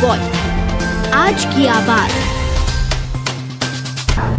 Voice, आज की आवाज।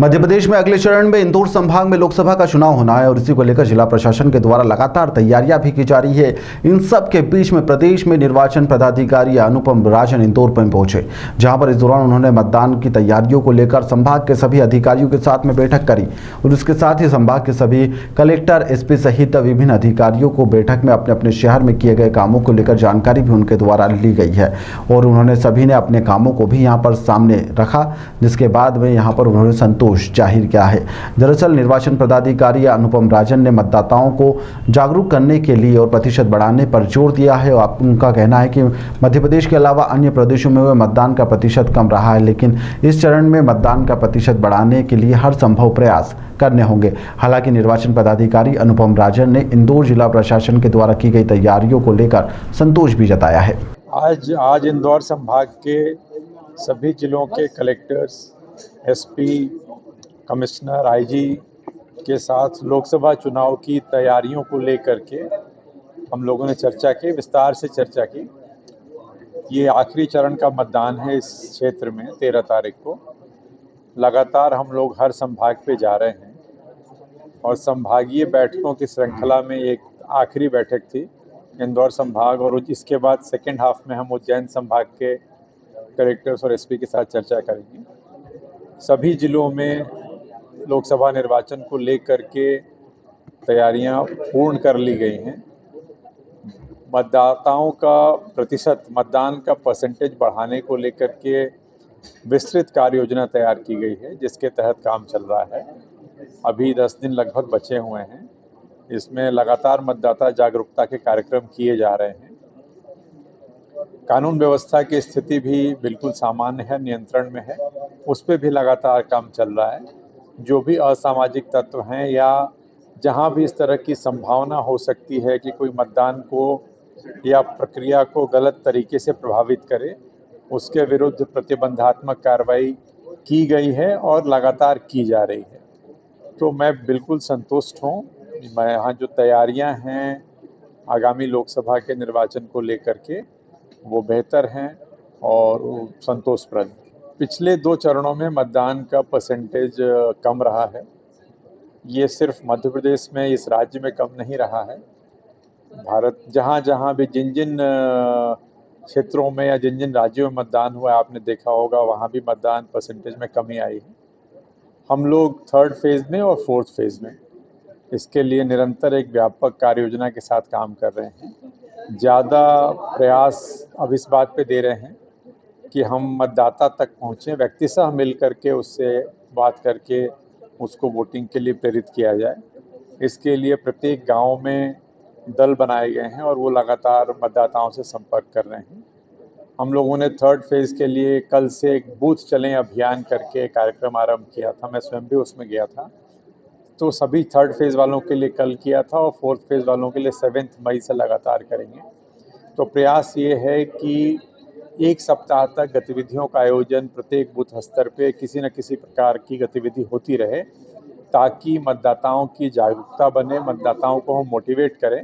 मध्य प्रदेश में अगले चरण में इंदौर संभाग में लोकसभा का चुनाव होना है और इसी को लेकर जिला प्रशासन के द्वारा लगातार तैयारियां भी की जा रही है। इन सब के बीच में प्रदेश में निर्वाचन पदाधिकारी अनुपम राजन इंदौर में पहुंचे, जहां पर इस दौरान उन्होंने मतदान की तैयारियों को लेकर संभाग के सभी अधिकारियों के साथ में बैठक करी और इसके साथ ही संभाग के सभी कलेक्टर, एसपी सहित विभिन्न अधिकारियों को बैठक में अपने अपने शहर में किए गए कामों को लेकर जानकारी भी उनके द्वारा ली गई है और उन्होंने सभी ने अपने कामों को भी यहाँ पर सामने रखा, जिसके बाद में यहाँ पर उन्होंने संतोष जाहिर किया है। दरअसल निर्वाचन पदाधिकारी अनुपम राजन ने मतदाताओं को जागरूक करने के लिए और प्रतिशत बढ़ाने पर जोर दिया है और उनका कहना है कि मध्य प्रदेश के अलावा अन्य प्रदेशों में मतदान का प्रतिशत कम रहा है, लेकिन इस चरण में मतदान का प्रतिशत बढ़ाने के लिए हर संभव प्रयास करने होंगे। हालांकि निर्वाचन पदाधिकारी अनुपम राजन ने इंदौर जिला प्रशासन के द्वारा की गई तैयारियों को लेकर संतोष भी जताया है। आज इंदौर संभाग के सभी जिलों के कलेक्टर्स, एसपी, कमिश्नर, आईजी के साथ लोकसभा चुनाव की तैयारियों को लेकर के हम लोगों ने चर्चा की, विस्तार से चर्चा की। ये आखिरी चरण का मतदान है इस क्षेत्र में 13 तारीख को। लगातार हम लोग हर संभाग पे जा रहे हैं और संभागीय बैठकों की श्रृंखला में एक आखिरी बैठक थी इंदौर संभाग, और इसके बाद सेकेंड हाफ में हम उज्जैन संभाग के कलेक्टर्स और एसपी के साथ चर्चा करेंगे। सभी जिलों में लोकसभा निर्वाचन को लेकर के तैयारियां पूर्ण कर ली गई हैं। मतदाताओं का प्रतिशत, मतदान का परसेंटेज बढ़ाने को लेकर के विस्तृत कार्य योजना तैयार की गई है, जिसके तहत काम चल रहा है। अभी 10 दिन लगभग बचे हुए हैं। इसमें लगातार मतदाता जागरूकता के कार्यक्रम किए जा रहे हैं। कानून व्यवस्था की स्थिति भी बिल्कुल सामान्य है, नियंत्रण में है, उस पर भी लगातार काम चल रहा है। जो भी असामाजिक तत्व हैं या जहां भी इस तरह की संभावना हो सकती है कि कोई मतदान को या प्रक्रिया को गलत तरीके से प्रभावित करे, उसके विरुद्ध प्रतिबंधात्मक कार्रवाई की गई है और लगातार की जा रही है। तो मैं बिल्कुल संतुष्ट हूँ। मैं यहाँ जो तैयारियाँ हैं आगामी लोकसभा के निर्वाचन को लेकर के, वो बेहतर हैं और संतोषप्रद। पिछले 2 चरणों में मतदान का परसेंटेज कम रहा है। ये सिर्फ मध्य प्रदेश में, इस राज्य में कम नहीं रहा है। भारत जहाँ भी जिन क्षेत्रों में या जिन राज्यों में मतदान हुआ आपने देखा होगा, वहाँ भी मतदान परसेंटेज में कमी आई है। हम लोग 3rd फेज़ में और 4th फेज़ में इसके लिए निरंतर एक व्यापक कार्य योजना के साथ काम कर रहे हैं। ज़्यादा प्रयास अब इस बात पे दे रहे हैं कि हम मतदाता तक पहुँचें, व्यक्तिशः मिल करके उससे बात करके उसको वोटिंग के लिए प्रेरित किया जाए। इसके लिए प्रत्येक गांव में दल बनाए गए हैं और वो लगातार मतदाताओं से संपर्क कर रहे हैं। हम लोगों ने 3rd फेज़ के लिए कल से एक बूथ चलें अभियान करके कार्यक्रम आरंभ किया था। मैं स्वयं भी उसमें गया था। तो सभी 3rd फेज़ वालों के लिए कल किया था और 4th फेज़ वालों के लिए 7 मई से लगातार करेंगे। तो प्रयास ये है कि 1 सप्ताह तक गतिविधियों का आयोजन प्रत्येक बूथ स्तर पे किसी न किसी प्रकार की गतिविधि होती रहे, ताकि मतदाताओं की जागरूकता बने, मतदाताओं को हम मोटिवेट करें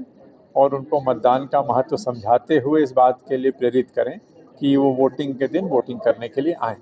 और उनको मतदान का महत्व समझाते हुए इस बात के लिए प्रेरित करें कि वो वोटिंग के दिन वोटिंग करने के लिए आएँ।